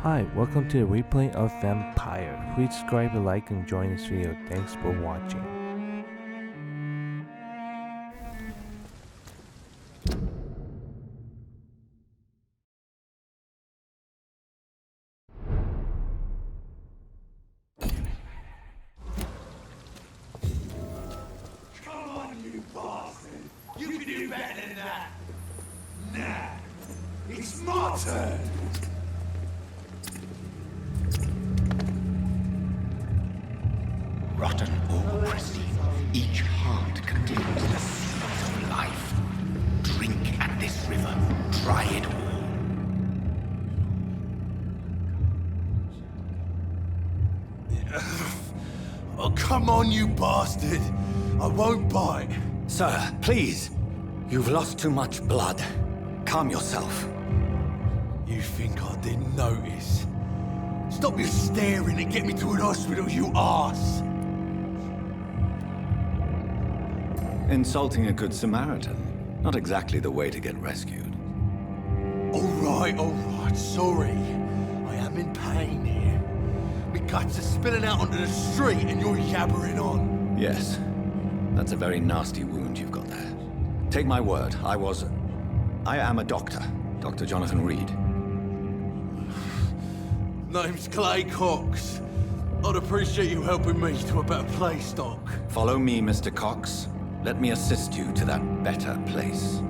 Hi, welcome to the replay of Vampire. Please subscribe, like, and join this video. Thanks for watching. Come on, you bastard! You can do better than that! Nah! It's my turn! Rotten or pristine, each heart contains the seeds of life. Drink at this river, try it all. Oh, come on, you bastard! I won't bite! Sir, please. You've lost too much blood. Calm yourself. You think I didn't notice? Stop your staring and get me to an hospital, you arse! Insulting a good Samaritan. Not exactly the way to get rescued. Alright, sorry. I am in pain here. My guts are spilling out onto the street and you're yabbering on. Yes. That's a very nasty wound you've got there. Take my word, I am a doctor. Dr. Jonathan Reed. Name's Clay Cox. I'd appreciate you helping me to a better place, Doc. Follow me, Mr. Cox. Let me assist you to that better place.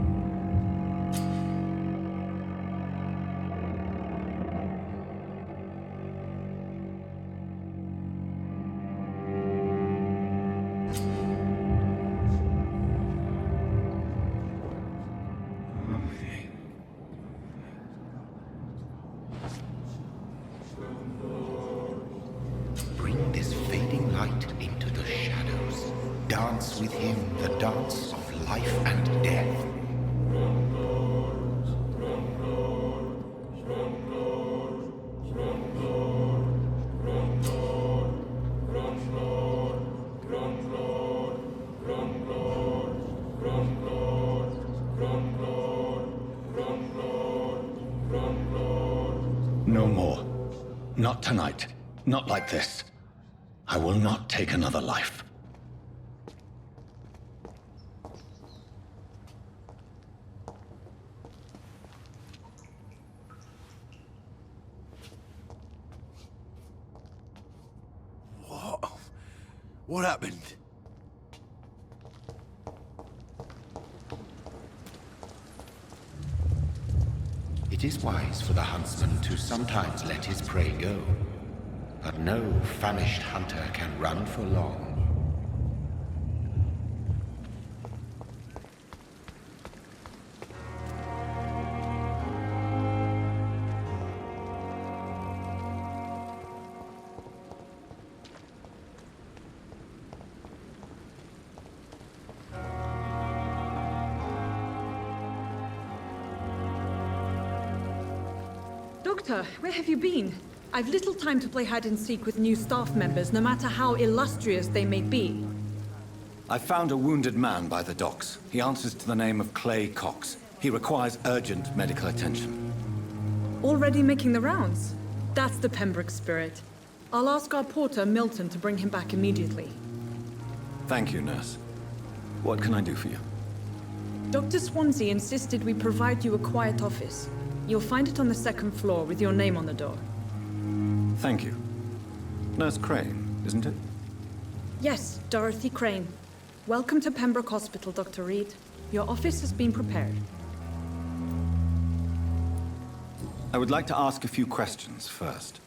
Bring this fading light into the shadows. Dance with him the dance of life and death. No more. Not tonight. Not like this. I will not take another life. What happened? It is wise for the huntsman to sometimes let his prey go. But no famished hunter can run for long. Doctor, where have you been? I've little time to play hide and seek with new staff members, no matter how illustrious they may be. I found a wounded man by the docks. He answers to the name of Clay Cox. He requires urgent medical attention. Already making the rounds? That's the Pembroke spirit. I'll ask our porter, Milton, to bring him back immediately. Thank you, nurse. What can I do for you? Dr. Swansea insisted we provide you a quiet office. You'll find it on the second floor with your name on the door. Thank you. Nurse Crane, isn't it? Yes, Dorothy Crane. Welcome to Pembroke Hospital, Dr. Reed. Your office has been prepared. I would like to ask a few questions first.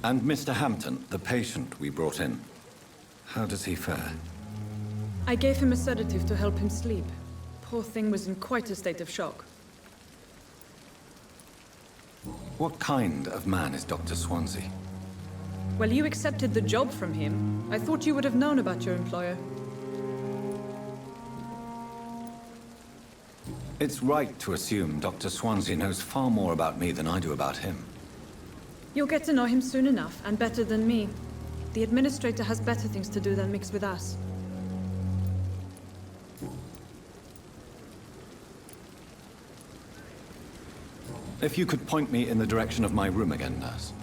And Mr. Hampton, the patient we brought in. How does he fare? I gave him a sedative to help him sleep. Poor thing was in quite a state of shock. What kind of man is Dr. Swansea? Well, you accepted the job from him. I thought you would have known about your employer. It's right to assume Dr. Swansea knows far more about me than I do about him. You'll get to know him soon enough, and better than me. The administrator has better things to do than mix with us. If you could point me in the direction of my room again, nurse.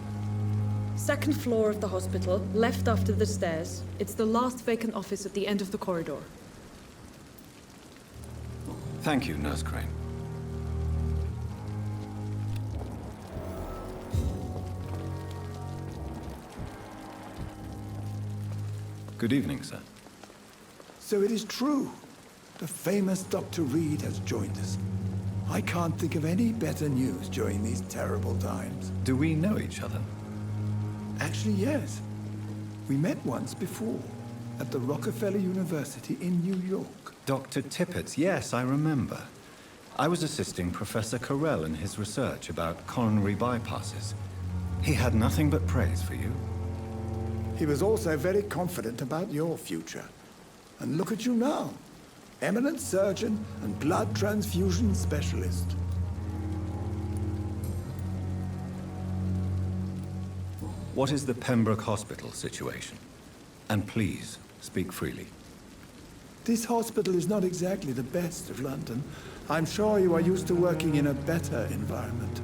Second floor of the hospital, left after the stairs. It's the last vacant office at the end of the corridor. Thank you, Nurse Crane. Good evening, sir. So it is true. The famous Dr. Reed has joined us. I can't think of any better news during these terrible times. Do we know each other? Actually, yes. We met once before, at the Rockefeller University in New York. Dr. Tippett, yes, I remember. I was assisting Professor Carell in his research about coronary bypasses. He had nothing but praise for you. He was also very confident about your future. And look at you now. Eminent surgeon and blood transfusion specialist. What is the Pembroke Hospital situation? And please, speak freely. This hospital is not exactly the best of London. I'm sure you are used to working in a better environment.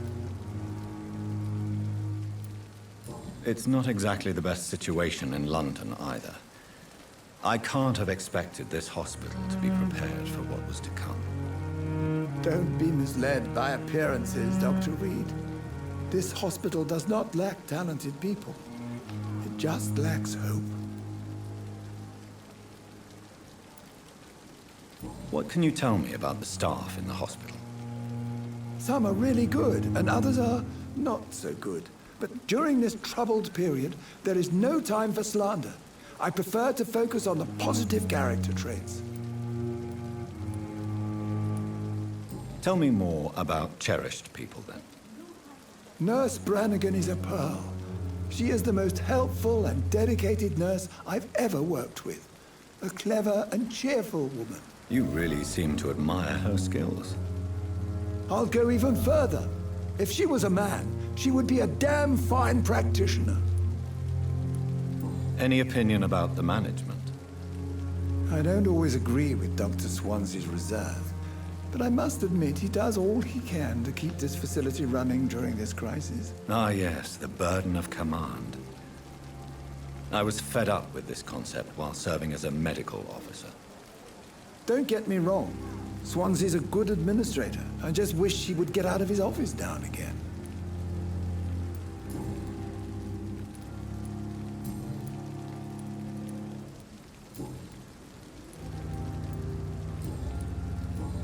It's not exactly the best situation in London either. I can't have expected this hospital to be prepared for what was to come. Don't be misled by appearances, Dr. Reed. This hospital does not lack talented people. It just lacks hope. What can you tell me about the staff in the hospital? Some are really good, and others are not so good. But during this troubled period, there is no time for slander. I prefer to focus on the positive character traits. Tell me more about cherished people, then. Nurse Brannigan is a pearl. She is the most helpful and dedicated nurse I've ever worked with. A clever and cheerful woman. You really seem to admire her skills. I'll go even further. If she was a man, she would be a damn fine practitioner. Any opinion about the management? I don't always agree with Dr. Swansea's reserve, but I must admit he does all he can to keep this facility running during this crisis. Ah, yes, the burden of command. I was fed up with this concept while serving as a medical officer. Don't get me wrong. Swansea's a good administrator. I just wish he would get out of his office now and again.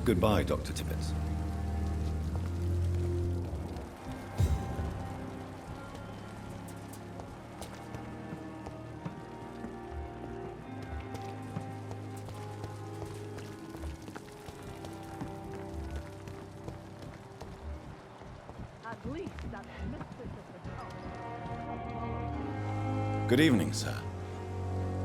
Goodbye, Dr. Tippett. At least that's mistress of the house. Good evening, sir.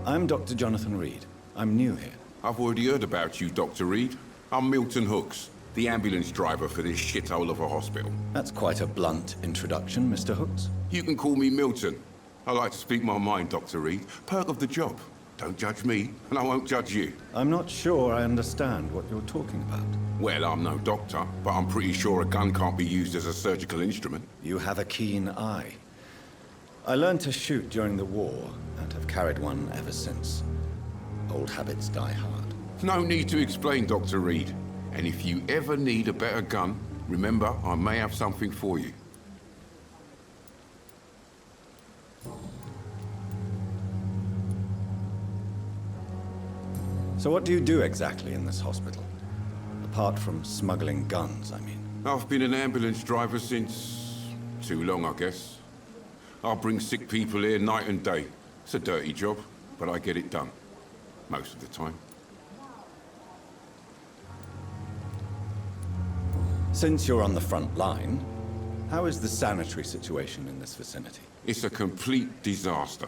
I'm Dr. Jonathan Reed. I'm new here. I've already heard about you, Dr. Reed. I'm Milton Hooks, the ambulance driver for this shithole of a hospital. That's quite a blunt introduction, Mr. Hooks. You can call me Milton. I like to speak my mind, Dr. Reed. Perk of the job. Don't judge me, and I won't judge you. I'm not sure I understand what you're talking about. Well, I'm no doctor, but I'm pretty sure a gun can't be used as a surgical instrument. You have a keen eye. I learned to shoot during the war, and have carried one ever since. Old habits die hard. No need to explain, Dr. Reed. And if you ever need a better gun, remember, I may have something for you. So what do you do exactly in this hospital? Apart from smuggling guns, I mean. I've been an ambulance driver since... too long, I guess. I bring sick people here night and day. It's a dirty job, but I get it done. Most of the time. Since you're on the front line, how is the sanitary situation in this vicinity? It's a complete disaster.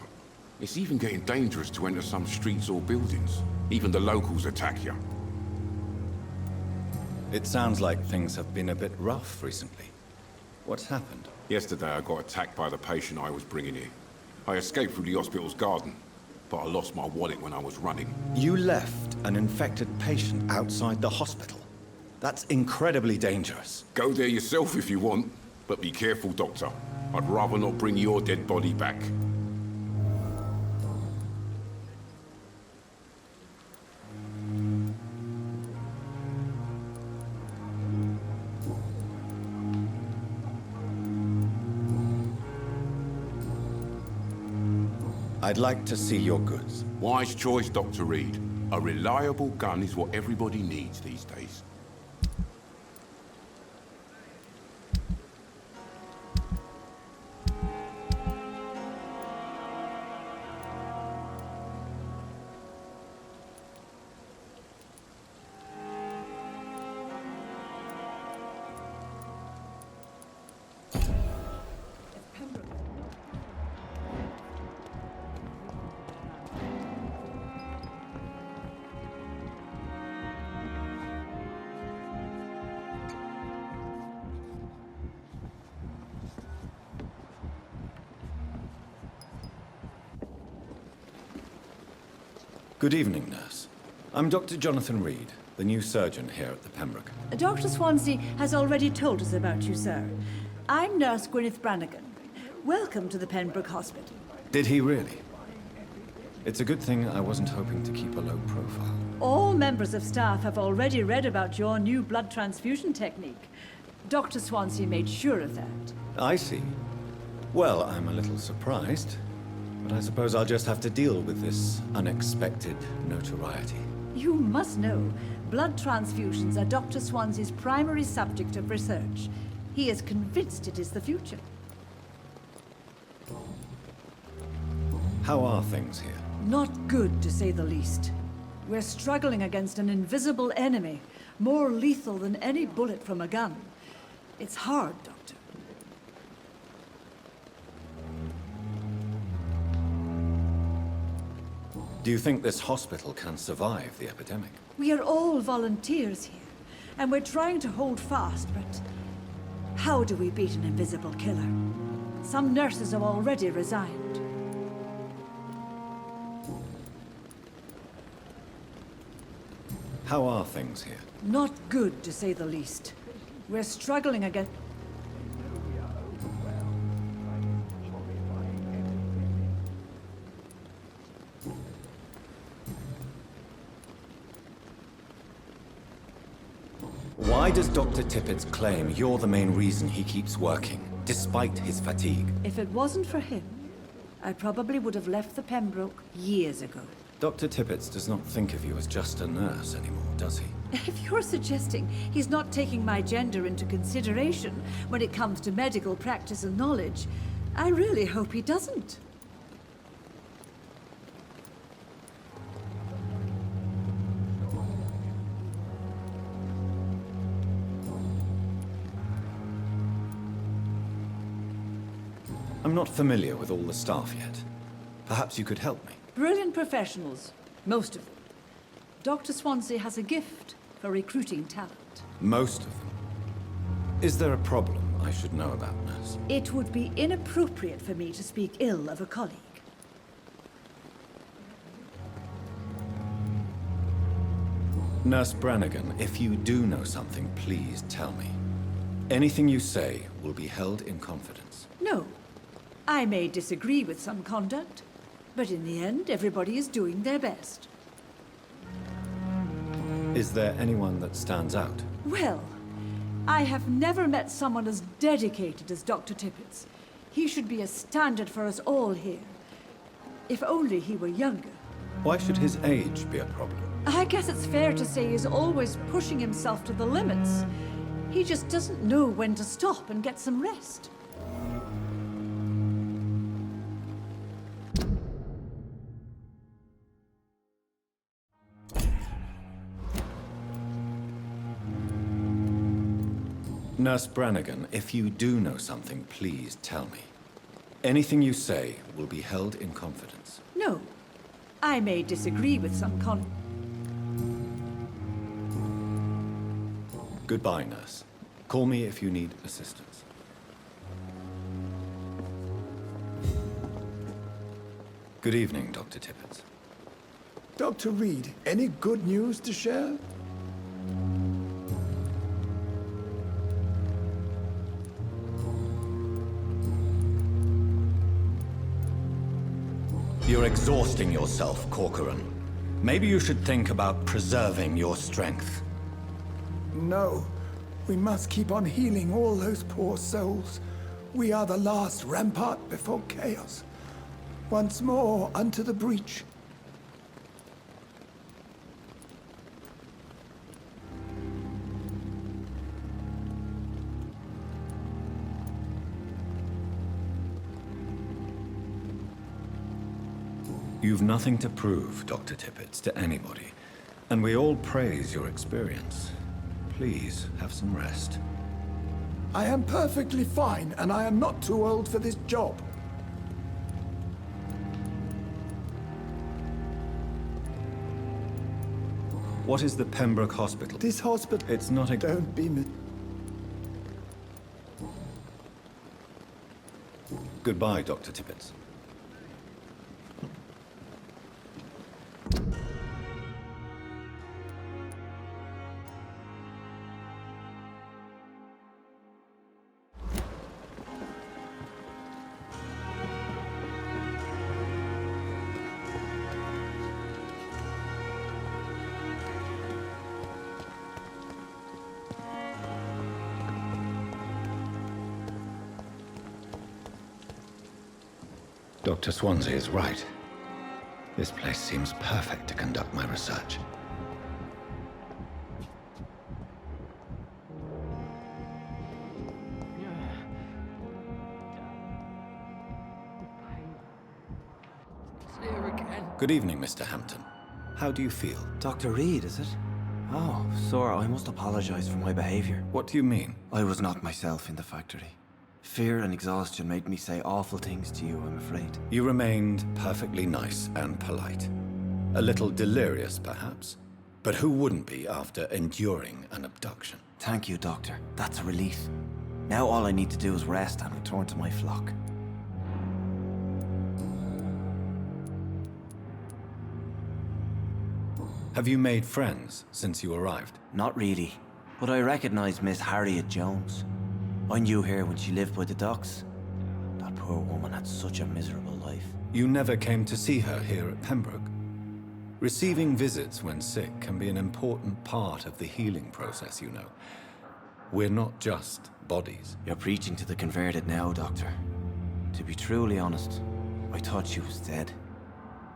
It's even getting dangerous to enter some streets or buildings. Even the locals attack you. It sounds like things have been a bit rough recently. What's happened? Yesterday I got attacked by the patient I was bringing here. I escaped through the hospital's garden, but I lost my wallet when I was running. You left an infected patient outside the hospital? That's incredibly dangerous. Go there yourself if you want. But be careful, Doctor. I'd rather not bring your dead body back. I'd like to see your goods. Wise choice, Dr. Reed. A reliable gun is what everybody needs these days. Good evening, nurse. I'm Dr. Jonathan Reed, the new surgeon here at the Pembroke. Dr. Swansea has already told us about you, sir. I'm Nurse Gwyneth Brannigan. Welcome to the Pembroke Hospital. Did he really? It's a good thing I wasn't hoping to keep a low profile. All members of staff have already read about your new blood transfusion technique. Dr. Swansea made sure of that. I see. Well, I'm a little surprised, but I suppose I'll just have to deal with this unexpected notoriety. You must know, blood transfusions are Dr. Swansea's primary subject of research. He is convinced it is the future. How are things here? Not good, to say the least. We're struggling against an invisible enemy, more lethal than any bullet from a gun. It's hard, Doctor. Do you think this hospital can survive the epidemic? We are all volunteers here, and we're trying to hold fast, but how do we beat an invisible killer? Some nurses have already resigned. How are things here? Not good, to say the least. We're struggling against... Why does Dr. Tippett's claim you're the main reason he keeps working, despite his fatigue? If it wasn't for him, I probably would have left the Pembroke years ago. Dr. Tippett does not think of you as just a nurse anymore, does he? If you're suggesting he's not taking my gender into consideration when it comes to medical practice and knowledge, I really hope he doesn't. I'm not familiar with all the staff yet. Perhaps you could help me. Brilliant professionals, most of them. Dr. Swansea has a gift for recruiting talent. Most of them. Is there a problem I should know about, nurse? It would be inappropriate for me to speak ill of a colleague. Nurse Brannigan, if you do know something, please tell me. Anything you say will be held in confidence. No. I may disagree with some conduct, but in the end, everybody is doing their best. Is there anyone that stands out? Well, I have never met someone as dedicated as Dr. Tippett's. He should be a standard for us all here. If only he were younger. Why should his age be a problem? I guess it's fair to say he's always pushing himself to the limits. He just doesn't know when to stop and get some rest. Nurse Brannigan, if you do know something, please tell me. Anything you say will be held in confidence. No. I may disagree with some Goodbye, nurse. Call me if you need assistance. Good evening, Dr. Tippett. Dr. Reed, any good news to share? You're exhausting yourself, Corcoran. Maybe you should think about preserving your strength. No, we must keep on healing all those poor souls. We are the last rampart before chaos. Once more, unto the breach. You've nothing to prove, Dr. Tippets, to anybody. And we all praise your experience. Please, have some rest. I am perfectly fine, and I am not too old for this job. What is the Pembroke Hospital? This hospital... It's not a... Don't be me. Goodbye, Dr. Tippets. Dr. Swansea is right. This place seems perfect to conduct my research. Good evening, Mr. Hampton. How do you feel? Dr. Reed, is it? Oh, sir, I must apologize for my behavior. What do you mean? I was not myself in the factory. Fear and exhaustion made me say awful things to you, I'm afraid. You remained perfectly nice and polite. A little delirious, perhaps. But who wouldn't be after enduring an abduction? Thank you, Doctor. That's a relief. Now all I need to do is rest and return to my flock. Have you made friends since you arrived? Not really, but I recognize Miss Harriet Jones. I knew her when she lived by the docks. That poor woman had such a miserable life. You never came to see her here at Pembroke? Receiving visits when sick can be an important part of the healing process, you know. We're not just bodies. You're preaching to the converted now, Doctor. To be truly honest, I thought she was dead.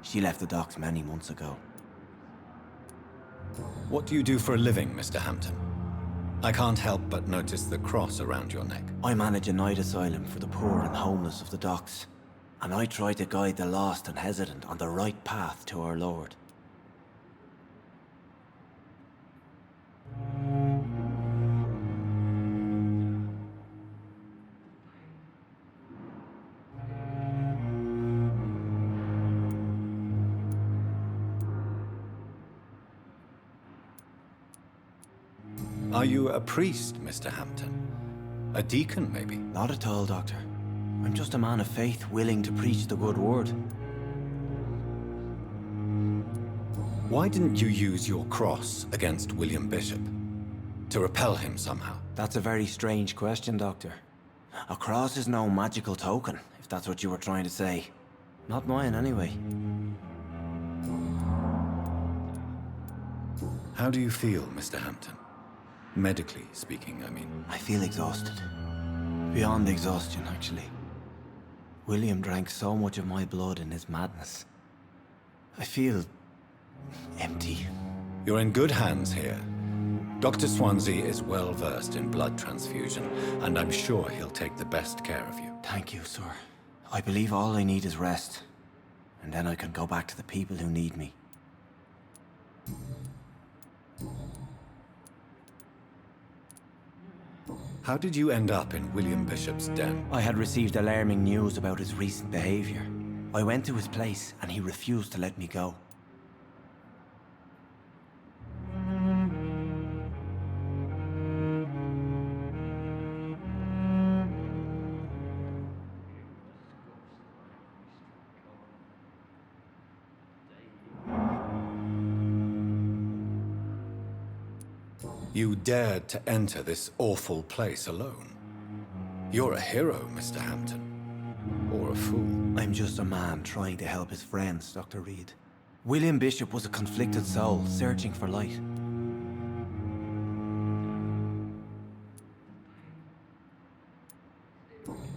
She left the docks many months ago. What do you do for a living, Mr. Hampton? I can't help but notice the cross around your neck. I manage a night asylum for the poor and homeless of the docks, and I try to guide the lost and hesitant on the right path to our Lord. Are you a priest, Mr. Hampton? A deacon, maybe? Not at all, Doctor. I'm just a man of faith willing to preach the good word. Why didn't you use your cross against William Bishop? To repel him somehow? That's a very strange question, Doctor. A cross is no magical token, if that's what you were trying to say. Not mine, anyway. How do you feel, Mr. Hampton? Medically speaking, I mean. I feel exhausted. Beyond exhaustion, actually. William drank so much of my blood in his madness. I feel... empty. You're in good hands here. Dr. Swansea is well versed in blood transfusion, and I'm sure he'll take the best care of you. Thank you, sir. I believe all I need is rest. And then I can go back to the people who need me. How did you end up in William Bishop's den? I had received alarming news about his recent behavior. I went to his place, and he refused to let me go. You dared to enter this awful place alone. You're a hero, Mr. Hampton. Or a fool. I'm just a man trying to help his friends, Dr. Reed. William Bishop was a conflicted soul, searching for light.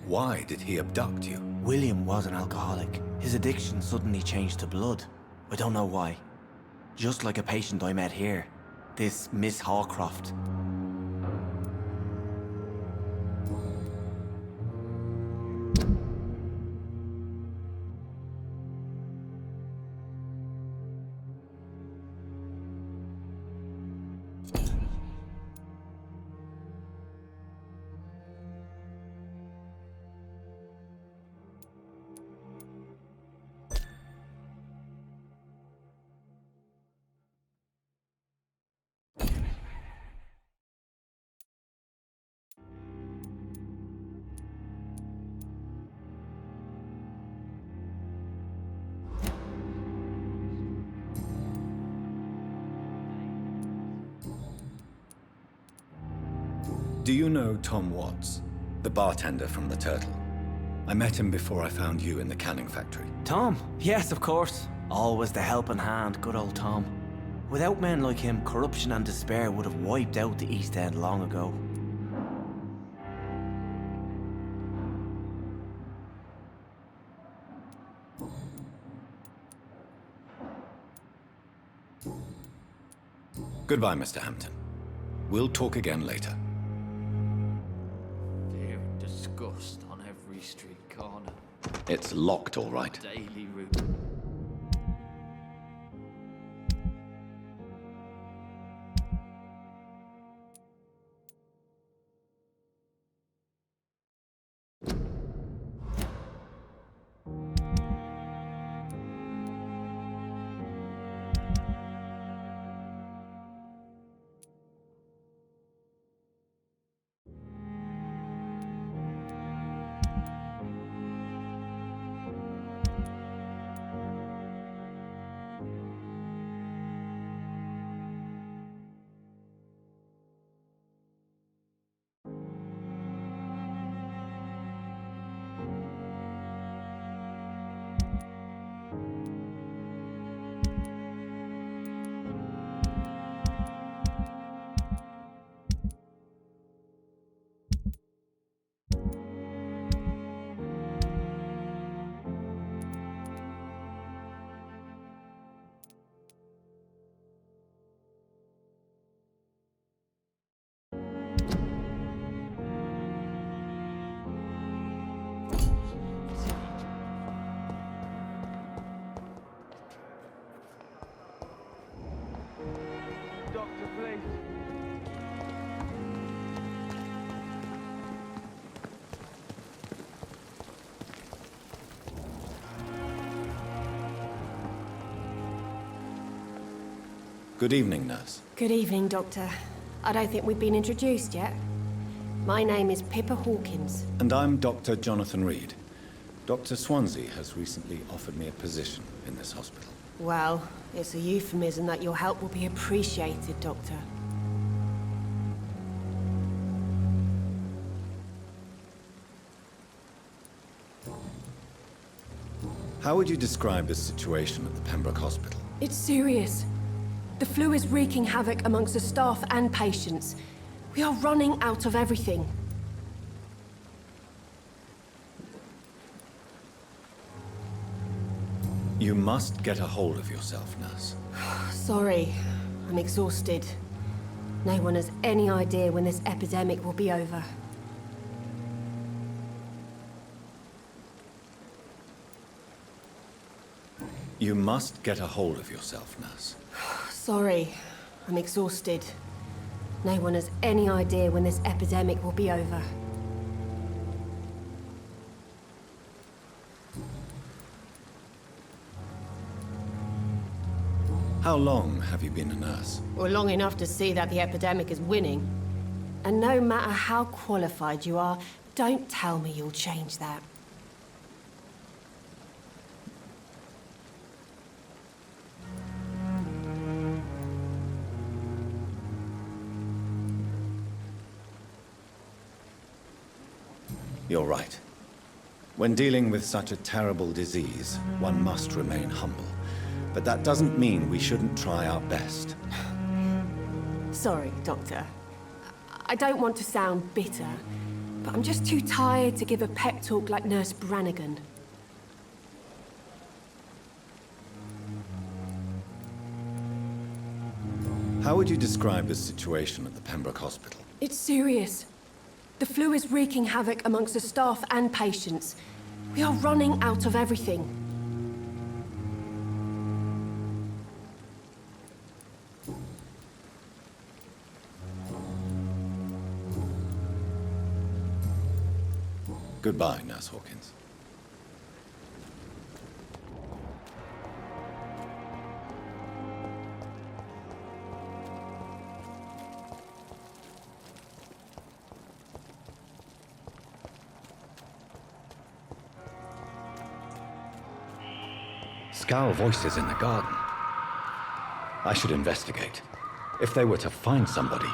Why did he abduct you? William was an alcoholic. His addiction suddenly changed to blood. I don't know why. Just like a patient I met here. This Miss Hawcroft. Do you know Tom Watts, the bartender from the Turtle? I met him before I found you in the canning factory. Tom? Yes, of course. Always the helping hand, good old Tom. Without men like him, corruption and despair would have wiped out the East End long ago. Goodbye, Mr. Hampton. We'll talk again later. Fear and disgust on every street corner. It's locked, all right. Daily routine. Doctor, please. Good evening, nurse. Good evening, Doctor. I don't think we've been introduced yet. My name is Pippa Hawkins. And I'm Dr. Jonathan Reed. Dr. Swansea has recently offered me a position in this hospital. Well, it's a euphemism that your help will be appreciated, Doctor. How would you describe the situation at the Pembroke Hospital? It's serious. The flu is wreaking havoc amongst the staff and patients. We are running out of everything. You must get a hold of yourself, nurse. Sorry, I'm exhausted. No one has any idea when this epidemic will be over. You must get a hold of yourself, nurse. Sorry, I'm exhausted. No one has any idea when this epidemic will be over. How long have you been a nurse? Well, long enough to see that the epidemic is winning. And no matter how qualified you are, don't tell me you'll change that. You're right. When dealing with such a terrible disease, one must remain humble. But that doesn't mean we shouldn't try our best. Sorry, Doctor. I don't want to sound bitter, but I'm just too tired to give a pep talk like Nurse Brannigan. How would you describe the situation at the Pembroke Hospital? It's serious. The flu is wreaking havoc amongst the staff and patients. We are running out of everything. Goodbye, Nurse Hawkins. Scowl voices in the garden. I should investigate. If they were to find somebody.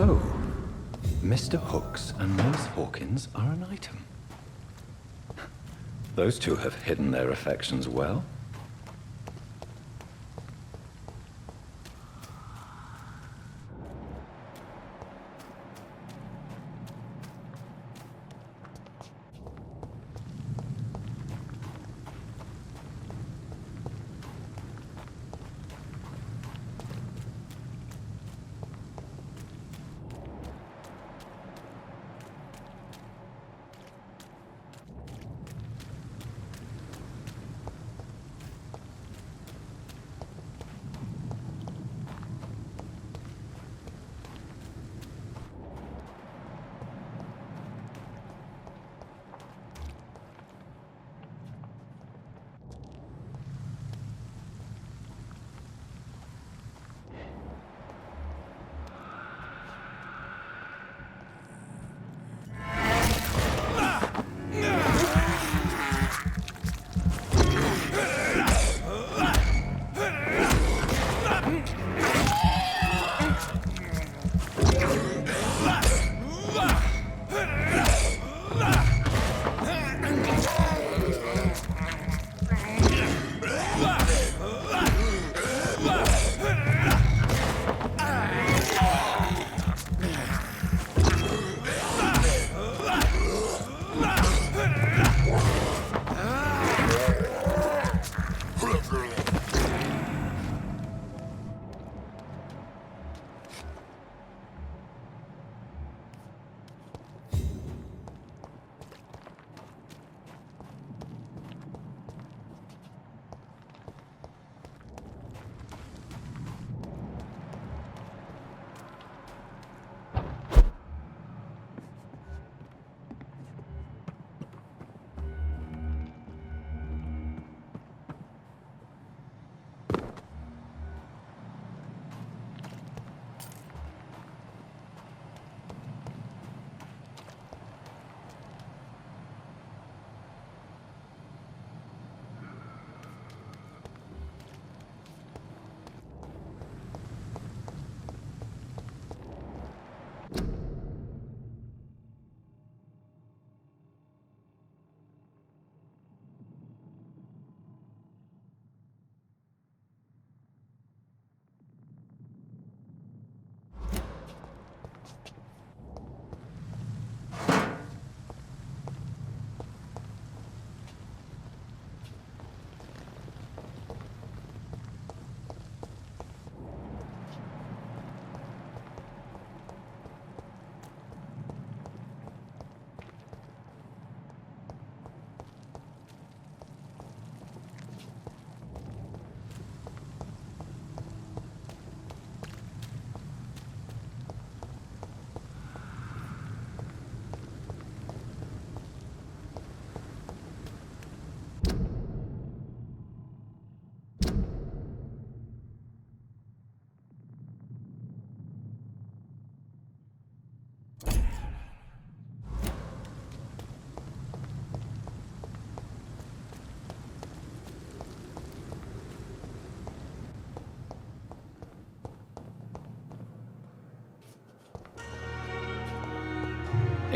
So, Mr. Hooks and Nurse Hawkins are an item. Those two have hidden their affections well.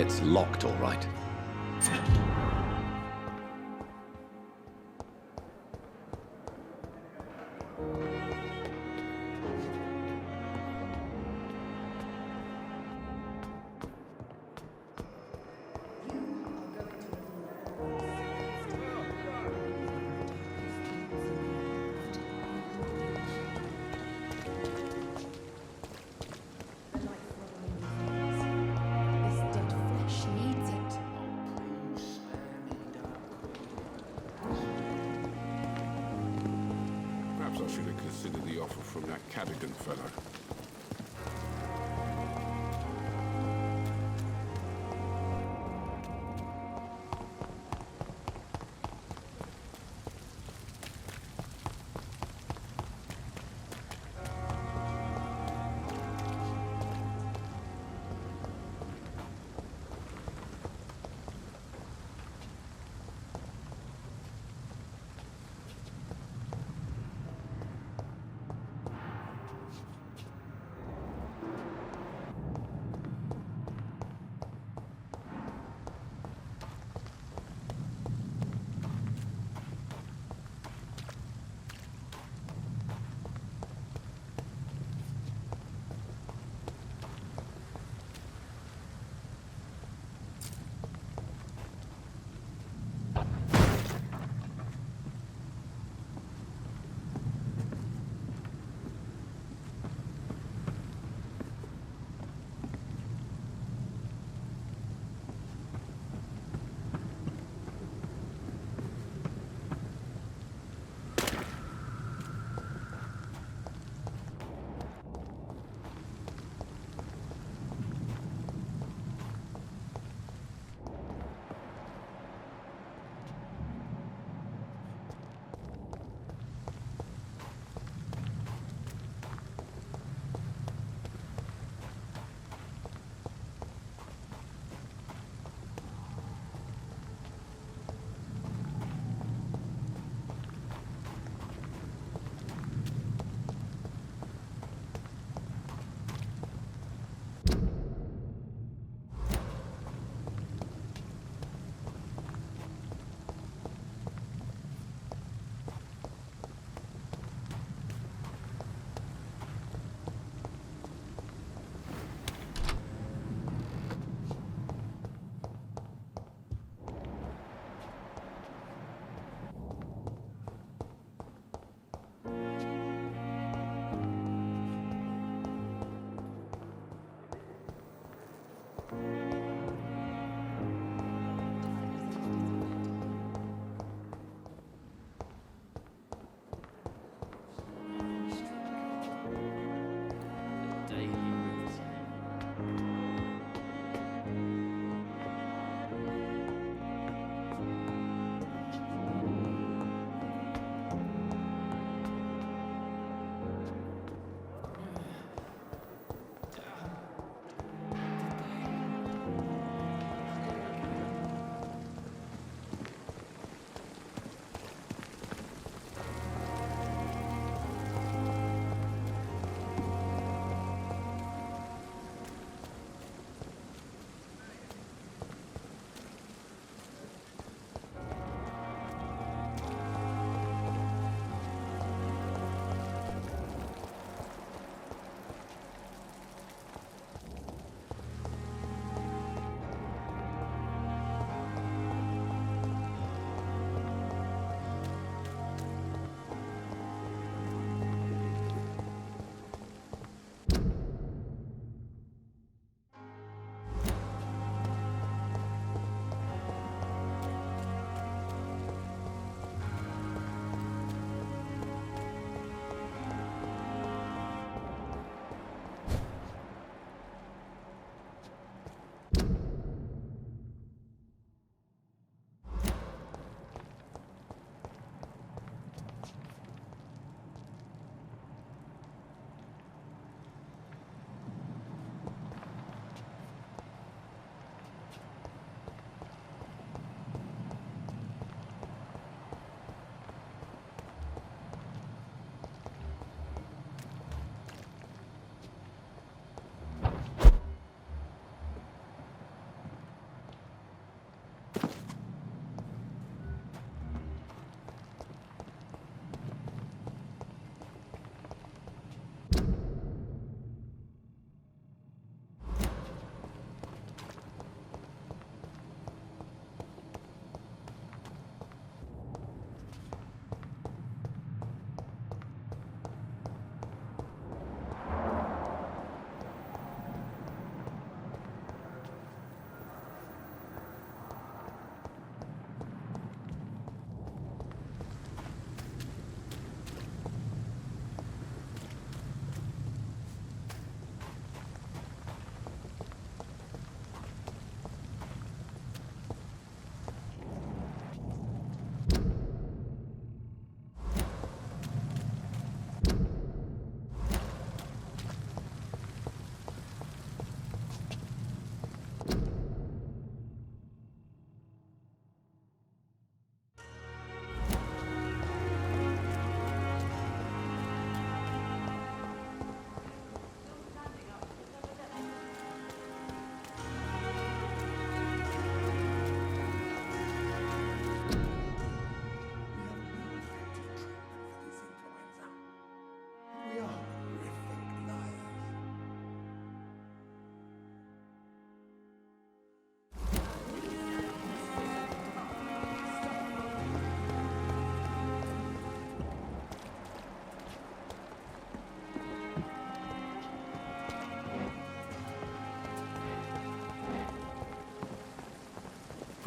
It's locked, all right. Perhaps I should have considered the offer from that Cadogan fellow.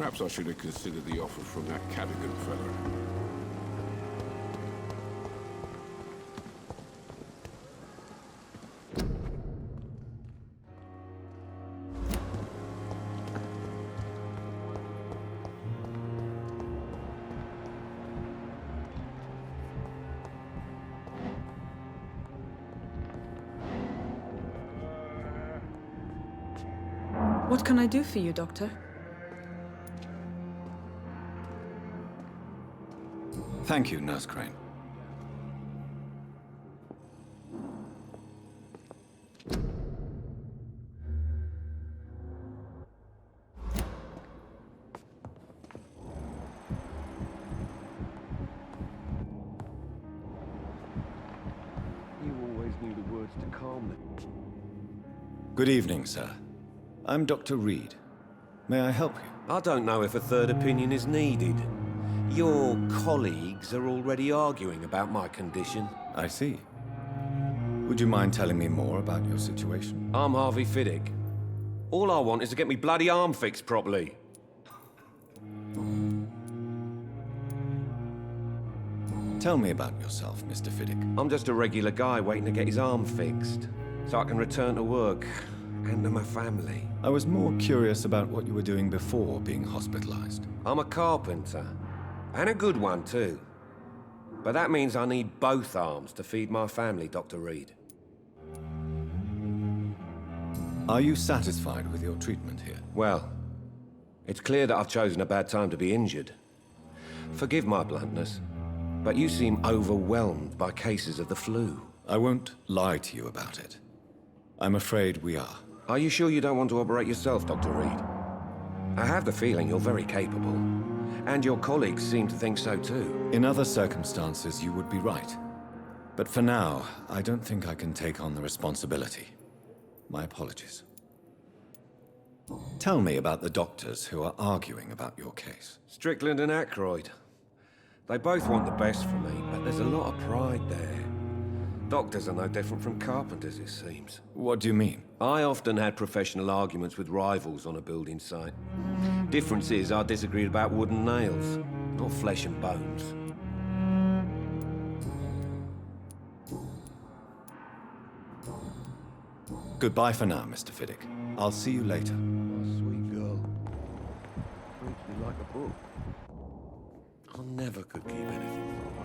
Perhaps I should have considered the offer from that Cadogan fellow. What can I do for you, Doctor? Thank you, Nurse Crane. You always knew the words to calm them. Good evening, sir. I'm Dr. Reed. May I help you? I don't know if a third opinion is needed. Your colleagues are already arguing about my condition. I see. Would you mind telling me more about your situation? I'm Harvey Fiddick. All I want is to get me bloody arm fixed properly. Tell me about yourself, Mr. Fiddick. I'm just a regular guy waiting to get his arm fixed, so I can return to work and to my family. I was more curious about what you were doing before being hospitalized. I'm a carpenter, and a good one too. But that means I need both arms to feed my family, Dr. Reed. Are you satisfied with your treatment here? Well, it's clear that I've chosen a bad time to be injured. Forgive my bluntness, but you seem overwhelmed by cases of the flu. I won't lie to you about it. I'm afraid we are. Are you sure you don't want to operate yourself, Dr. Reed? I have the feeling you're very capable, and your colleagues seem to think so too. In other circumstances, you would be right. But for now, I don't think I can take on the responsibility. My apologies. Tell me about the doctors who are arguing about your case. Strickland and Aykroyd. They both want the best for me, but there's a lot of pride there. Doctors are no different from carpenters, it seems. What do you mean? I often had professional arguments with rivals on a building site. Difference is, I disagreed about wood and nails, not flesh and bones. Goodbye for now, Mr. Fiddick. I'll see you later. Sweet girl. Reads me like a book. I never could keep anything from her.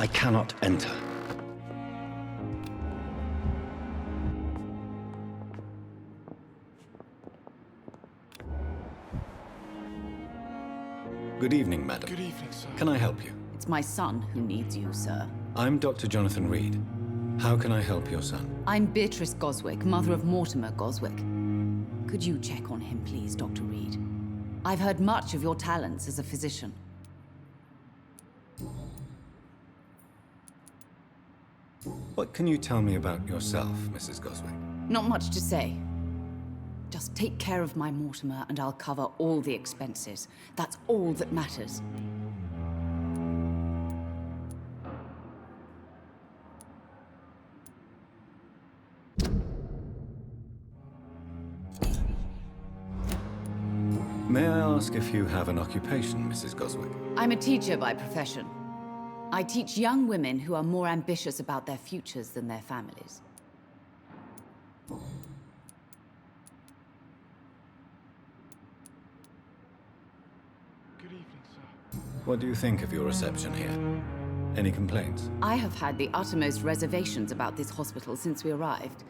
I cannot enter. Good evening, madam. Good evening, sir. Can I help you? It's my son who needs you, sir. I'm Dr. Jonathan Reed. How can I help your son? I'm Beatrice Goswick, mother of Mortimer Goswick. Could you check on him, please, Dr. Reed? I've heard much of your talents as a physician. What can you tell me about yourself, Mrs. Goswick? Not much to say. Just take care of my Mortimer and I'll cover all the expenses. That's all that matters. May I ask if you have an occupation, Mrs. Goswick? I'm a teacher by profession. I teach young women who are more ambitious about their futures than their families. Good evening, sir. What do you think of your reception here? Any complaints? I have had the uttermost reservations about this hospital since we arrived.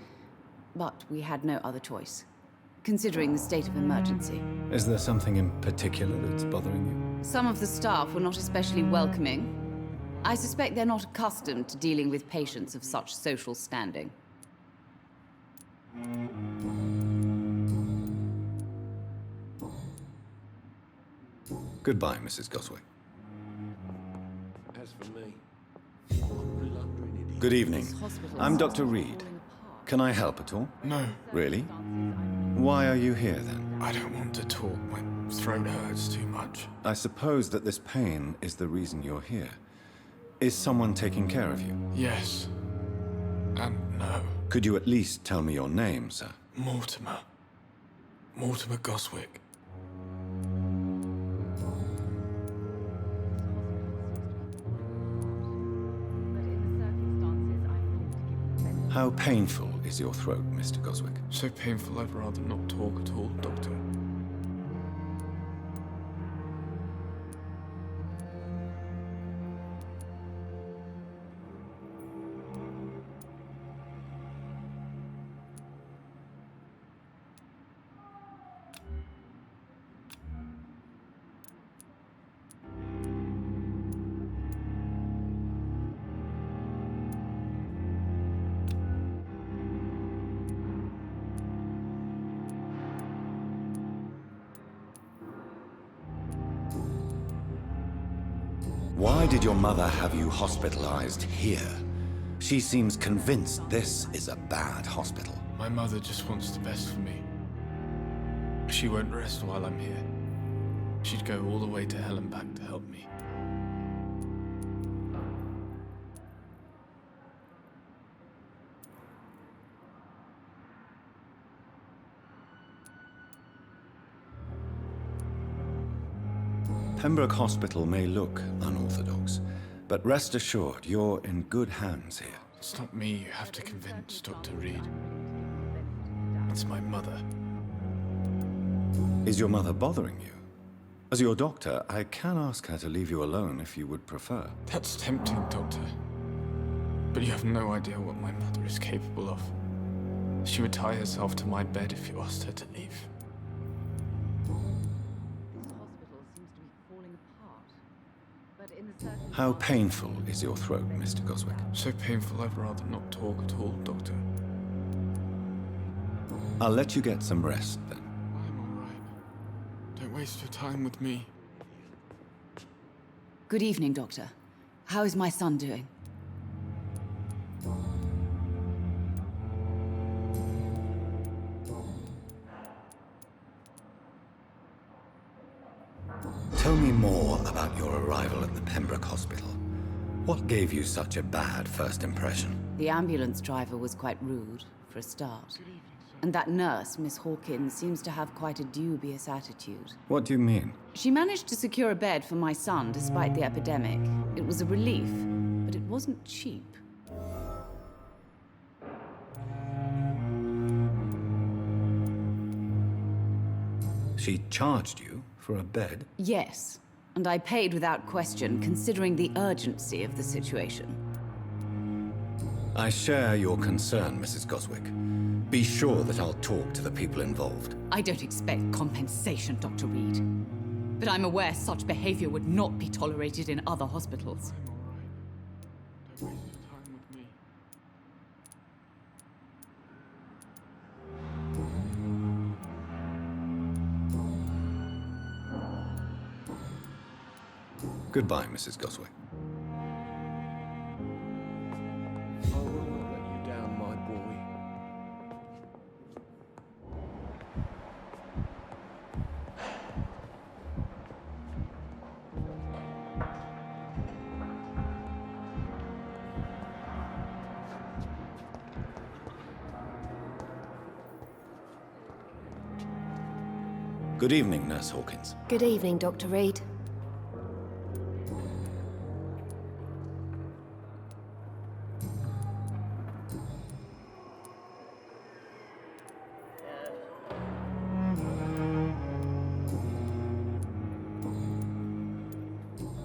But we had no other choice, considering the state of emergency. Is there something in particular that's bothering you? Some of the staff were not especially welcoming. I suspect they're not accustomed to dealing with patients of such social standing. Goodbye, Mrs. Goswick. As for me, I'm a blundering idiot. Good evening. I'm Dr. Reed. Can I help at all? No. Really? Why are you here, then? I don't want to talk. My throat hurts too much. I suppose that this pain is the reason you're here. Is someone taking care of you? Yes. And no. Could you at least tell me your name, sir? Mortimer. Mortimer Goswick. How painful is your throat, Mr. Goswick? So painful I'd rather not talk at all, Doctor. Why did your mother have you hospitalized here? She seems convinced this is a bad hospital. My mother just wants the best for me. She won't rest while I'm here. She'd go all the way to hell and back to help me. Pembroke Hospital may look unorthodox, but rest assured you're in good hands here. It's not me you have to convince, Dr. Reed. It's my mother. Is your mother bothering you? As your doctor, I can ask her to leave you alone if you would prefer. That's tempting, Doctor. But you have no idea what my mother is capable of. She would tie herself to my bed if you asked her to leave. How painful is your throat, Mr. Goswick? So painful I'd rather not talk at all, Doctor. I'll let you get some rest, then. I'm all right. Don't waste your time with me. Good evening, Doctor. How is my son doing? Tell me more about your arrival at the Pembroke Hospital. What gave you such a bad first impression? The ambulance driver was quite rude, for a start. And that nurse, Miss Hawkins, seems to have quite a dubious attitude. What do you mean? She managed to secure a bed for my son despite the epidemic. It was a relief, but it wasn't cheap. She charged you for a bed? Yes, and I paid without question, considering the urgency of the situation. I share your concern, Mrs. Goswick. Be sure that I'll talk to the people involved. I don't expect compensation, Dr. Reed. But I'm aware such behavior would not be tolerated in other hospitals. Don't waste your time with me. Goodbye, Mrs. Goswick. I will not let you down, my boy. Good evening, Nurse Hawkins. Good evening, Dr. Reed.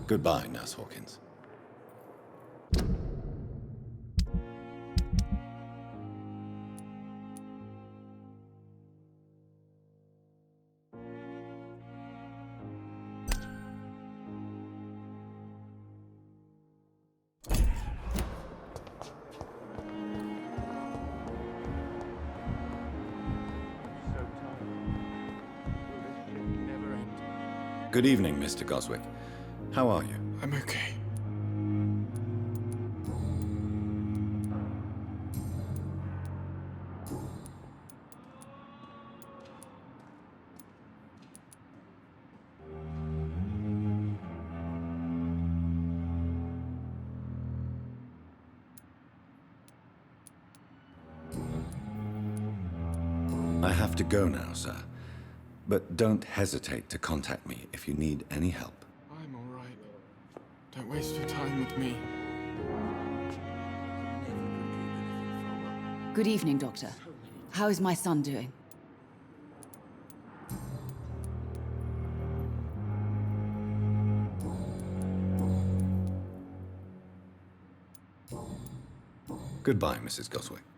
Goodbye, Nurse Hawkins. Good evening, Mr. Goswick. How are you? I'm okay. I have to go now, sir. But don't hesitate to contact me if you need any help. I'm all right. Don't waste your time with me. Good evening, Doctor. How is my son doing? Goodbye, Mrs. Goswick.